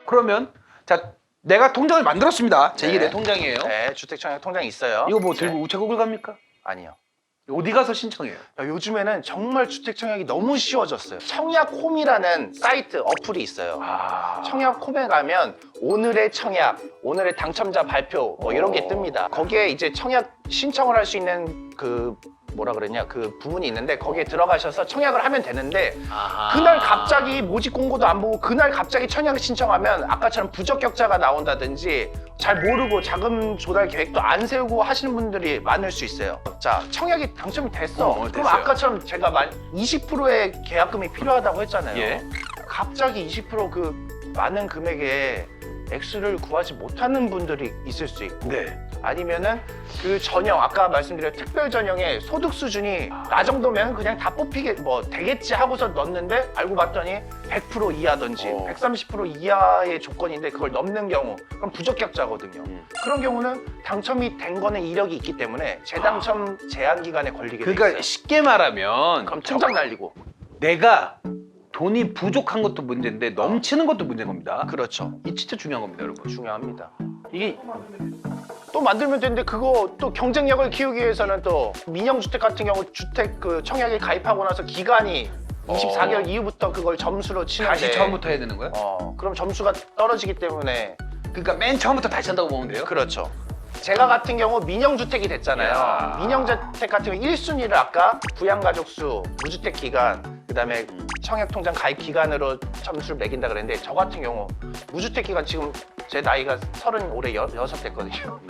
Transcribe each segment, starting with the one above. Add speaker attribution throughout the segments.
Speaker 1: 그러면 자 내가 통장을 만들었습니다. 제1의
Speaker 2: 네.
Speaker 1: 통장이에요.
Speaker 2: 네, 주택청약 통장이 있어요.
Speaker 1: 이거 뭐 들고 우체국을 갑니까?
Speaker 2: 아니요.
Speaker 1: 어디 가서 신청해요?
Speaker 2: 요즘에는 정말 주택청약이 너무 쉬워졌어요. 청약홈이라는 사이트 어플이 있어요. 청약홈에 가면 오늘의 청약, 오늘의 당첨자 발표 뭐 이런 게 뜹니다. 거기에 이제 청약 신청을 할 수 있는 그 뭐라 그러냐 그 부분이 있는데 거기에 들어가셔서 청약을 하면 되는데 그날 갑자기 모집 공고도 안 보고 그날 갑자기 청약을 신청하면 아까처럼 부적격자가 나온다든지 잘 모르고 자금 조달 계획도 안 세우고 하시는 분들이 많을 수 있어요. 자, 청약이 당첨이 됐어. 그럼
Speaker 1: 됐어요.
Speaker 2: 아까처럼 제가 20%의 계약금이 필요하다고 했잖아요.
Speaker 1: 예.
Speaker 2: 갑자기 20%그 많은 금액의 액수를 구하지 못하는 분들이 있을 수 있고
Speaker 1: 네.
Speaker 2: 아니면은 그 전형 아까 말씀드린 특별 전형의 소득 수준이 나 정도면 그냥 다 뽑히게 뭐 되겠지 하고서 넣었는데 알고 봤더니 100% 이하든지 130% 이하의 조건인데 그걸 넘는 경우 그럼 부적격자거든요. 그런 경우는 당첨이 된 거는 이력이 있기 때문에 재당첨 제한 기간에 걸리게 돼
Speaker 1: 그러니까
Speaker 2: 있어요.
Speaker 1: 쉽게 말하면
Speaker 2: 그럼 통장 날리고.
Speaker 1: 내가 돈이 부족한 것도 문제인데 넘치는 것도 문제인 겁니다.
Speaker 2: 그렇죠.
Speaker 1: 이 진짜 중요한 겁니다, 여러분.
Speaker 2: 중요합니다.
Speaker 1: 이게
Speaker 2: 또 만들면 되는데 그거 또 경쟁력을 키우기 위해서는 또 민영주택 같은 경우 주택 그 청약에 가입하고 나서 기간이 24개월 이후부터 그걸 점수로 치는데
Speaker 1: 다시 처음부터 해야 되는 거야?
Speaker 2: 그럼 점수가 떨어지기 때문에
Speaker 1: 그러니까 맨 처음부터 다시 한다고 보면 돼요?
Speaker 2: 그렇죠. 제가 같은 경우 민영주택이 됐잖아요.
Speaker 1: 이야.
Speaker 2: 민영주택 같은 경우 1순위를 아까 부양가족 수, 무주택 기간, 그다음에 청약통장 가입 기간으로 점수를 매긴다 그랬는데 저 같은 경우 무주택 기간 지금 제 나이가 30 올해 6 됐거든요.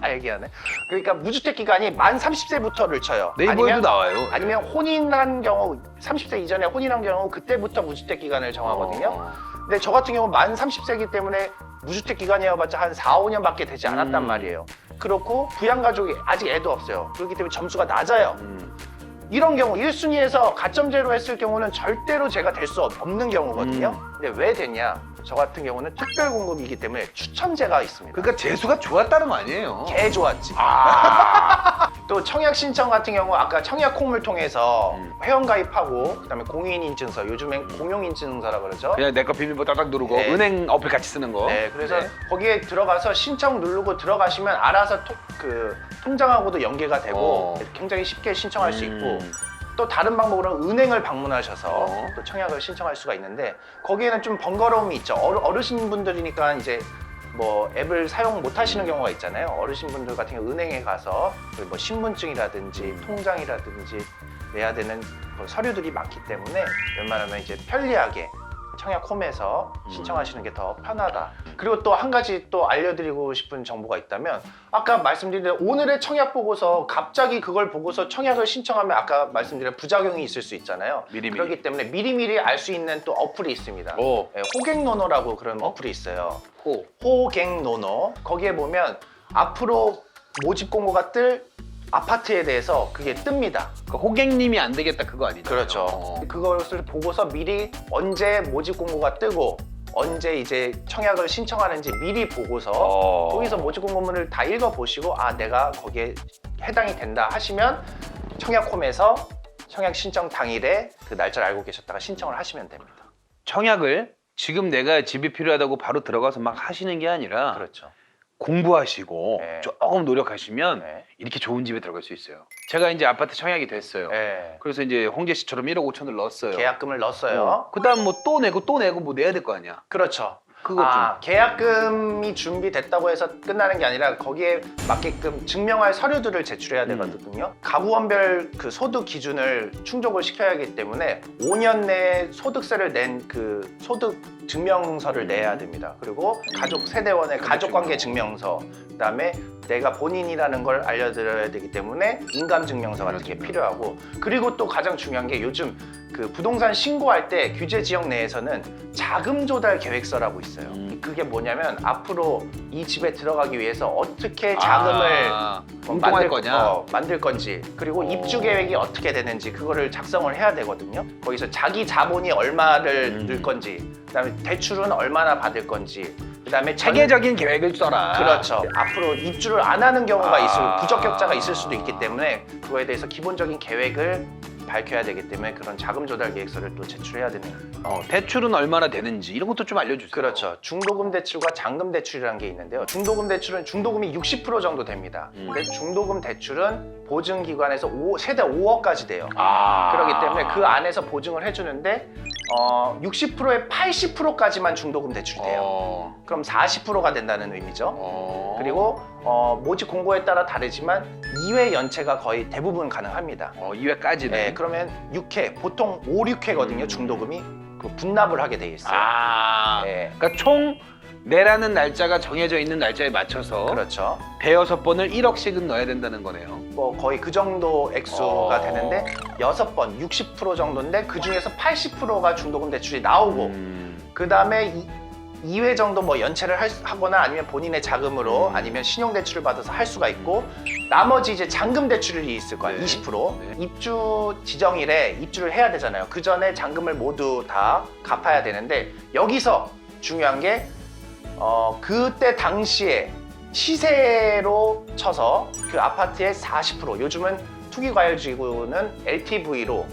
Speaker 2: 다 얘기하네. 그러니까 무주택 기간이 만 30세부터를 쳐요.
Speaker 1: 네이버에도 나와요.
Speaker 2: 아니면 혼인한 경우 30세 이전에 혼인한 경우 그때부터 무주택 기간을 정하거든요. 근데 저 같은 경우 만 30세이기 때문에 무주택 기간이어봤자 한 4, 5년밖에 되지 않았단 말이에요. 그렇고 부양가족이 아직 애도 없어요. 그렇기 때문에 점수가 낮아요. 이런 경우 1순위에서 가점제로 했을 경우는 절대로 제가 될 수 없는 경우거든요. 근데 왜 됐냐? 저 같은 경우는 특별 공급이기 때문에 추첨제가 있습니다.
Speaker 1: 그러니까 재수가 좋았다는 거 아니에요?
Speaker 2: 개 좋았지. 또 청약 신청 같은 경우 아까 청약홈을 통해서 회원가입하고 그다음에 공인인증서 요즘엔 공용인증서라 그러죠.
Speaker 1: 그냥 내 거 비밀번호 딱딱 누르고
Speaker 2: 네.
Speaker 1: 은행 어플 같이 쓰는 거.
Speaker 2: 네, 그래서
Speaker 1: 네.
Speaker 2: 거기에 들어가서 신청 누르고 들어가시면 알아서 그 통장하고도 연계가 되고 굉장히 쉽게 신청할 수 있고 또 다른 방법으로는 은행을 방문하셔서 또 청약을 신청할 수가 있는데 거기에는 좀 번거로움이 있죠. 어르신분들이니까 이제 뭐 앱을 사용 못 하시는 경우가 있잖아요. 어르신분들 같은 경우 은행에 가서 뭐 신분증이라든지 통장이라든지 내야 되는 뭐 서류들이 많기 때문에 웬만하면 이제 편리하게 청약홈에서 신청하시는 게 더 편하다. 그리고 또 한 가지 또 알려드리고 싶은 정보가 있다면 아까 말씀드린 대로 오늘의 청약 보고서 갑자기 그걸 보고서 청약을 신청하면 아까 말씀드린 부작용이 있을 수 있잖아요.
Speaker 1: 미리미리.
Speaker 2: 그렇기 때문에 미리미리 알 수 있는 또 어플이 있습니다. 네, 호갱노노라고 그런 어플이 있어요. 호갱노노. 거기에 보면 앞으로 모집 공고가 뜰 아파트에 대해서 그게 뜹니다.
Speaker 1: 그 호갱님이 안 되겠다 그거 아니죠?
Speaker 2: 그렇죠. 그것을 보고서 미리 언제 모집 공고가 뜨고 언제 이제 청약을 신청하는지 미리 보고서 거기서 모집 공고문을 다 읽어보시고 아 내가 거기에 해당이 된다 하시면 청약홈에서 청약 신청 당일에 그 날짜를 알고 계셨다가 신청을 하시면 됩니다.
Speaker 1: 청약을 지금 내가 집이 필요하다고 바로 들어가서 막 하시는 게 아니라
Speaker 2: 그렇죠.
Speaker 1: 공부하시고
Speaker 2: 네.
Speaker 1: 조금 노력하시면
Speaker 2: 네.
Speaker 1: 이렇게 좋은 집에 들어갈 수 있어요. 제가 이제 아파트 청약이 됐어요.
Speaker 2: 네.
Speaker 1: 그래서 이제 홍재 씨처럼 1억 5천을 넣었어요.
Speaker 2: 계약금을 넣었어요.
Speaker 1: 그다음 뭐 또 내고 뭐 내야 될 거 아니야.
Speaker 2: 그렇죠.
Speaker 1: 그거 좀.
Speaker 2: 계약금이 준비됐다고 해서 끝나는 게 아니라 거기에 맞게끔 증명할 서류들을 제출해야 되거든요. 가구원별 그 소득 기준을 충족을 시켜야 하기 때문에 5년 내에 소득세를 낸 그 소득 증명서를 내야 됩니다. 그리고 가족 세대원의 가족관계 증명서, 그다음에 내가 본인이라는 걸 알려드려야 되기 때문에 인감증명서 같은 게 필요하고 그리고 또 가장 중요한 게 요즘 그 부동산 신고할 때 규제 지역 내에서는 자금 조달 계획서라고 있어요. 그게 뭐냐면 앞으로 이 집에 들어가기 위해서 어떻게 자금을
Speaker 1: 운동할 거냐?
Speaker 2: 만들 건지 그리고 입주 계획이 어떻게 되는지 그거를 작성을 해야 되거든요. 거기서 자기 자본이 얼마를 넣을 건지 그다음에 대출은 얼마나 받을 건지 그다음에
Speaker 1: 체계적인 계획을 써라.
Speaker 2: 그렇죠. 앞으로 입주를 안 하는 경우가 있을 부적격자가 있을 수도 있기 때문에 그거에 대해서 기본적인 계획을 밝혀야 되기 때문에 그런 자금 조달 계획서를 또 제출해야 되는 거예요.
Speaker 1: 대출은 얼마나 되는지 이런 것도 좀 알려주세요.
Speaker 2: 그렇죠. 중도금 대출과 잔금 대출이라는 게 있는데요. 중도금 대출은 중도금이 60% 정도 됩니다. 근데 중도금 대출은 보증기관에서 최대 5억까지 돼요. 그렇기 때문에 그 안에서 보증을 해주는데 60%에 80%까지만 중도금 대출이 돼요. 그럼 40%가 된다는 의미죠. 그리고 모집 공고에 따라 다르지만 2회 연체가 거의 대부분 가능합니다.
Speaker 1: 2회까지는.
Speaker 2: 네, 그러면 6회, 보통 5, 6회거든요. 중도금이 그 분납을 하게 돼 있어요. 네.
Speaker 1: 그러니까 총 내라는 날짜가 정해져 있는 날짜에 맞춰서
Speaker 2: 그렇죠.
Speaker 1: 대여섯 번을 1억씩은 넣어야 된다는 거네요.
Speaker 2: 뭐 거의 그 정도 액수가 되는데 6번 60% 정도인데 그 중에서 80%가 중도금 대출이 나오고 그 다음에 2회 정도 뭐 연체를 하거나 아니면 본인의 자금으로 아니면 신용 대출을 받아서 할 수가 있고 나머지 이제 잔금 대출이 있을 거야.
Speaker 1: 네.
Speaker 2: 20%.
Speaker 1: 네.
Speaker 2: 입주 지정일에 입주를 해야 되잖아요. 그 전에 잔금을 모두 다 갚아야 되는데 여기서 중요한 게 그때 당시에 시세로 쳐서 그 아파트의 40% 요즘은 투기과열지구는 LTV로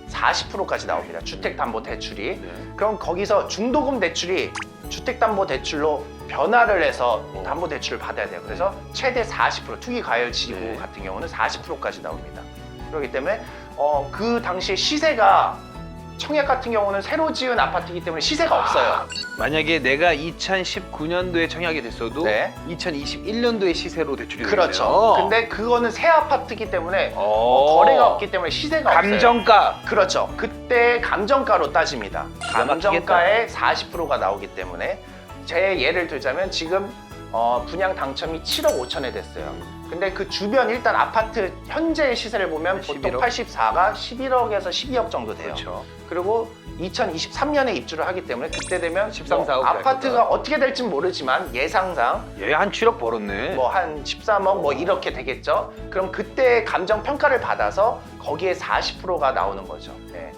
Speaker 2: 40%까지 나옵니다. 주택담보대출이.
Speaker 1: 네.
Speaker 2: 그럼 거기서 중도금 대출이 주택담보대출로 변화를 해서 담보대출을 받아야 돼요. 그래서 최대 40% 투기과열지구
Speaker 1: 네.
Speaker 2: 같은 경우는 40%까지 나옵니다. 그렇기 때문에 그 당시에 시세가 청약 같은 경우는 새로 지은 아파트이기 때문에 시세가 없어요.
Speaker 1: 만약에 내가 2019년도에 청약이 됐어도
Speaker 2: 네.
Speaker 1: 2021년도에 시세로 대출이
Speaker 2: 그렇죠.
Speaker 1: 되네요.
Speaker 2: 근데 그거는 새 아파트이기 때문에
Speaker 1: 어.
Speaker 2: 거래가 없기 때문에 시세가 없어요.
Speaker 1: 감정가.
Speaker 2: 그렇죠. 그때 감정가로 따집니다. 감정가의 40%가 나오기 때문에 제 예를 들자면 지금 분양 당첨이 7억 5천에 됐어요. 근데 그 주변 일단 아파트 현재의 시세를 보면 보통
Speaker 1: 11억?
Speaker 2: 84가 11억에서 12억 정도 돼요.
Speaker 1: 그렇죠.
Speaker 2: 그리고 2023년에 입주를 하기 때문에 그때 되면
Speaker 1: 13, 14억
Speaker 2: 아파트가 어떻게 될지 모르지만 예상상
Speaker 1: 얘 한 7억 벌었네.
Speaker 2: 뭐 한 13억 뭐 이렇게 되겠죠. 그럼 그때 감정 평가를 받아서 거기에 40%가 나오는 거죠. 네.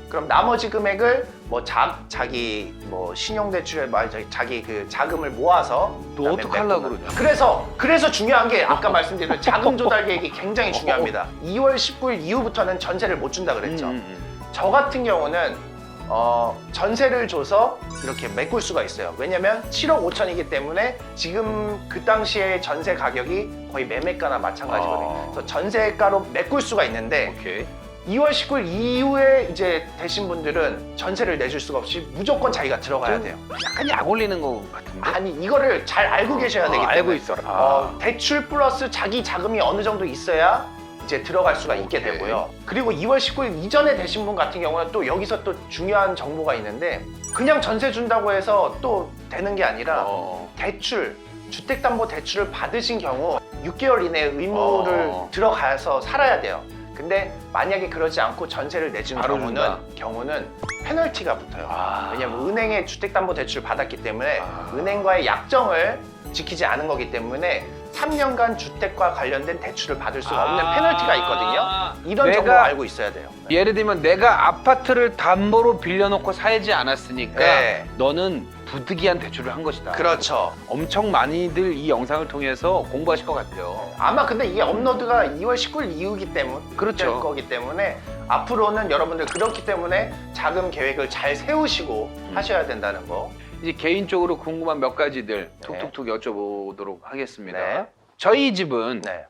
Speaker 2: 그럼 나머지 금액을 뭐 자기 뭐 신용대출에 자기 그 자금을 모아서
Speaker 1: 너
Speaker 2: 그다음에
Speaker 1: 어떡하려고
Speaker 2: 메꾸는.
Speaker 1: 그러냐?
Speaker 2: 그래서 중요한 게 아까 말씀드린 자금 조달 계획이 굉장히 중요합니다. 2월 19일 이후부터는 전세를 못 준다 그랬죠. 저 같은 경우는 전세를 줘서 이렇게 메꿀 수가 있어요. 왜냐면 7억 5천이기 때문에 지금 그 당시에 전세 가격이 거의 매매가나 마찬가지거든요. 그래서 전세가로 메꿀 수가 있는데
Speaker 1: 오케이.
Speaker 2: 2월 19일 이후에 이제 되신 분들은 전세를 내줄 수가 없이 무조건 자기가 들어가야 돼요.
Speaker 1: 약간 약 올리는 거 같은데.
Speaker 2: 아니 이거를 잘 알고 계셔야 되기 때문에
Speaker 1: 알고 있어라.
Speaker 2: 대출 플러스 자기 자금이 어느 정도 있어야 이제 들어갈 수가 있게
Speaker 1: 오케이.
Speaker 2: 되고요. 그리고 2월 19일 이전에 되신 분 같은 경우는 또 여기서 또 중요한 정보가 있는데 그냥 전세 준다고 해서 또 되는 게 아니라 대출, 주택담보대출을 받으신 경우 6개월 이내에 의무를 들어가서 살아야 돼요. 근데 만약에 그러지 않고 전세를 내준
Speaker 1: 바로 준다.
Speaker 2: 경우는 페널티가 붙어요.
Speaker 1: 아.
Speaker 2: 왜냐면 은행에 주택담보대출을 받았기 때문에 은행과의 약정을 지키지 않은 거기 때문에 3년간 주택과 관련된 대출을 받을 수가 없는 페널티가 있거든요. 이런 정보 알고 있어야 돼요.
Speaker 1: 예를 들면 내가 아파트를 담보로 빌려놓고 살지 않았으니까
Speaker 2: 네.
Speaker 1: 너는 부득이한 대출을 한 것이다.
Speaker 2: 그렇죠.
Speaker 1: 엄청 많이들 이 영상을 통해서 공부하실 것 같아요.
Speaker 2: 아마 근데 이게 업로드가 2월 19일 이후기 때문에
Speaker 1: 그렇죠.
Speaker 2: 될 거기 때문에 앞으로는 여러분들 그렇기 때문에 자금 계획을 잘 세우시고 하셔야 된다는 거.
Speaker 1: 이제 개인적으로 궁금한 몇 가지들 툭툭툭 여쭤보도록 하겠습니다.
Speaker 2: 네.
Speaker 1: 저희 집은
Speaker 2: 네.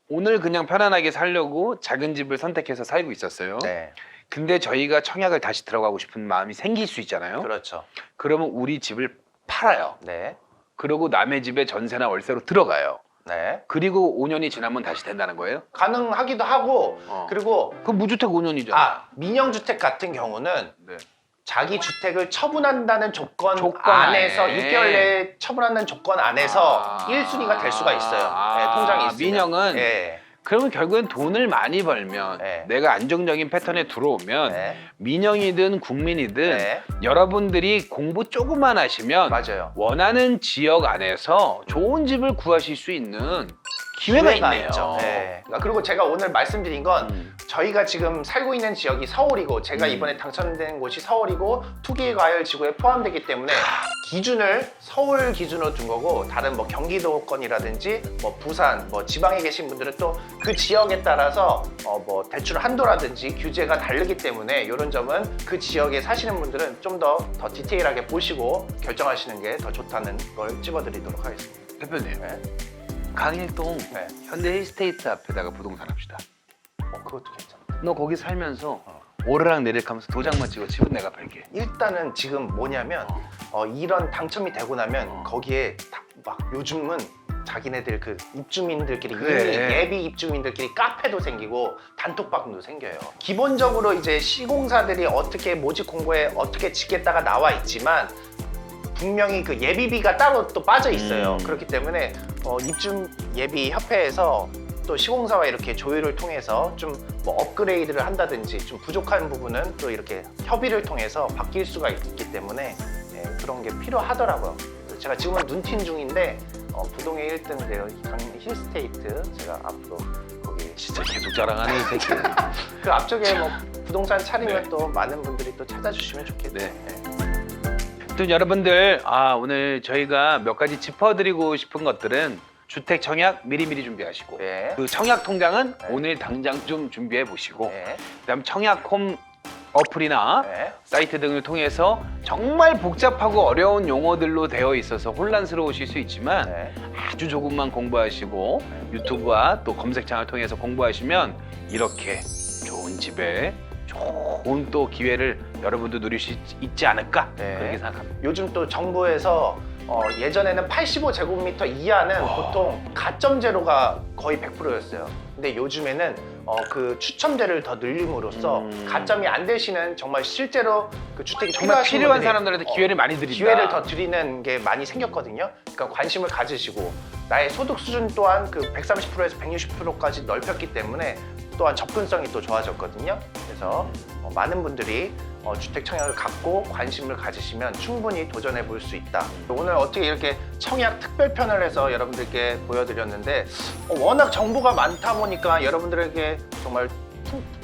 Speaker 1: 오늘 그냥 편안하게 살려고 작은 집을 선택해서 살고 있었어요.
Speaker 2: 네.
Speaker 1: 근데 저희가 청약을 다시 들어가고 싶은 마음이 생길 수 있잖아요.
Speaker 2: 그렇죠.
Speaker 1: 그러면 우리 집을 팔아요.
Speaker 2: 네.
Speaker 1: 그리고 남의 집에 전세나 월세로 들어가요.
Speaker 2: 네.
Speaker 1: 그리고 5년이 지나면 다시 된다는 거예요?
Speaker 2: 가능하기도 하고 그리고
Speaker 1: 그 무주택 5년이죠.
Speaker 2: 민영주택 같은 경우는
Speaker 1: 네.
Speaker 2: 자기 주택을 처분한다는 조건
Speaker 1: 조건
Speaker 2: 안에서
Speaker 1: 안에.
Speaker 2: 6개월 내에 처분하는 조건 안에서 1순위가 될 수가 있어요. 네, 통장이 있으면.
Speaker 1: 민영은
Speaker 2: 네.
Speaker 1: 그러면 결국엔 돈을 많이 벌면
Speaker 2: 네.
Speaker 1: 내가 안정적인 패턴에 들어오면
Speaker 2: 네.
Speaker 1: 민영이든 국민이든
Speaker 2: 네.
Speaker 1: 여러분들이 공부 조금만 하시면
Speaker 2: 맞아요.
Speaker 1: 원하는 지역 안에서 좋은 집을 구하실 수 있는 기회가 있네요.
Speaker 2: 있죠. 네. 그리고 제가 오늘 말씀드린 건 저희가 지금 살고 있는 지역이 서울이고 제가 이번에 당첨된 곳이 서울이고 투기과열 지구에 포함되기 때문에 기준을 서울 기준으로 둔 거고 다른 뭐 경기도권이라든지 뭐 부산 뭐 지방에 계신 분들은 또 그 지역에 따라서 뭐 대출 한도라든지 규제가 다르기 때문에 이런 점은 그 지역에 사시는 분들은 좀 더 디테일하게 보시고 결정하시는 게 더 좋다는 걸 찍어드리도록 하겠습니다.
Speaker 1: 대표님,
Speaker 2: 네.
Speaker 1: 강일동
Speaker 2: 네.
Speaker 1: 현대 힐스테이트 앞에다가 부동산 합시다.
Speaker 2: 그것도 괜찮다.
Speaker 1: 너 거기 살면서 오르락 내리락 하면서 도장만 찍어 집은 내가 팔게.
Speaker 2: 일단은 지금 뭐냐면 이런 당첨이 되고 나면 거기에 막 요즘은 자기네들 그 입주민들끼리
Speaker 1: 그래.
Speaker 2: 이미 예비 입주민들끼리 카페도 생기고 단톡방도 생겨요. 기본적으로 이제 시공사들이 어떻게 모집 공고에 어떻게 짓겠다가 나와 있지만 분명히 그 예비비가 따로 또 빠져 있어요. 그렇기 때문에 입주 예비 협회에서 또 시공사와 이렇게 조율을 통해서 좀 뭐 업그레이드를 한다든지 좀 부족한 부분은 또 이렇게 협의를 통해서 바뀔 수가 있기 때문에 그런 게 필요하더라고요. 그래서 제가 지금은 눈팅 중인데 부동의 1등 되어 강 힐스테이트 제가 앞으로 거기
Speaker 1: 진짜 계속 자랑하네 이 새끼.
Speaker 2: 그 앞쪽에 뭐 부동산 차리면
Speaker 1: 네.
Speaker 2: 또 많은 분들이 또 찾아주시면 좋겠네요.
Speaker 1: 또 여러분들 오늘 저희가 몇 가지 짚어드리고 싶은 것들은 주택 청약 미리미리 준비하시고
Speaker 2: 네.
Speaker 1: 그 청약 통장은
Speaker 2: 네.
Speaker 1: 오늘 당장 좀 준비해 보시고
Speaker 2: 네.
Speaker 1: 그다음 청약홈 어플이나
Speaker 2: 네.
Speaker 1: 사이트 등을 통해서 정말 복잡하고 어려운 용어들로 되어 있어서 혼란스러우실 수 있지만
Speaker 2: 네.
Speaker 1: 아주 조금만 공부하시고 유튜브와 또 검색창을 통해서 공부하시면 이렇게 좋은 집에 좋은 또 기회를 여러분도 누릴 수 있지 않을까
Speaker 2: 네.
Speaker 1: 그렇게 생각합니다.
Speaker 2: 요즘 또 정부에서 예전에는 85제곱미터 이하는 보통 가점제로가 거의 100%였어요. 근데 요즘에는 그 추첨제를 더 늘림으로써 가점이 안 되시는 정말 실제로 그 주택이
Speaker 1: 정말
Speaker 2: 필요하신
Speaker 1: 필요한
Speaker 2: 분들이
Speaker 1: 사람들한테 기회를 많이 드린다.
Speaker 2: 기회를 더 드리는 게 많이 생겼거든요. 그러니까 관심을 가지시고 나의 소득 수준 또한 그 130%에서 160%까지 넓혔기 때문에 또한 접근성이 또 좋아졌거든요. 그래서 많은 분들이 주택 청약을 갖고 관심을 가지시면 충분히 도전해 볼 수 있다. 오늘 어떻게 이렇게 청약 특별편을 해서 여러분들께 보여드렸는데 워낙 정보가 많다 보니까 여러분들에게 정말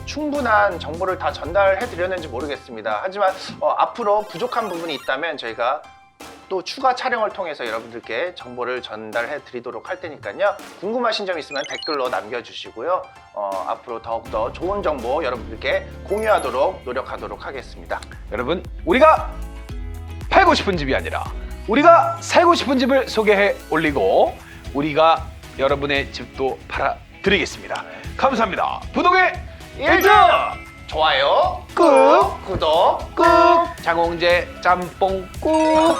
Speaker 2: 충분한 정보를 다 전달해 드렸는지 모르겠습니다. 하지만 앞으로 부족한 부분이 있다면 저희가 또 추가 촬영을 통해서 여러분들께 정보를 전달해 드리도록 할 테니까요. 궁금하신 점 있으면 댓글로 남겨주시고요. 앞으로 더욱더 좋은 정보 여러분들께 공유하도록 노력하도록 하겠습니다.
Speaker 1: 여러분 우리가 팔고 싶은 집이 아니라 우리가 살고 싶은 집을 소개해 올리고 우리가 여러분의 집도 팔아드리겠습니다. 감사합니다. 부동의 1등!
Speaker 2: 좋아요,
Speaker 1: 꾹!
Speaker 2: 구독,
Speaker 1: 꾹! 장홍재 짬뽕 꾹!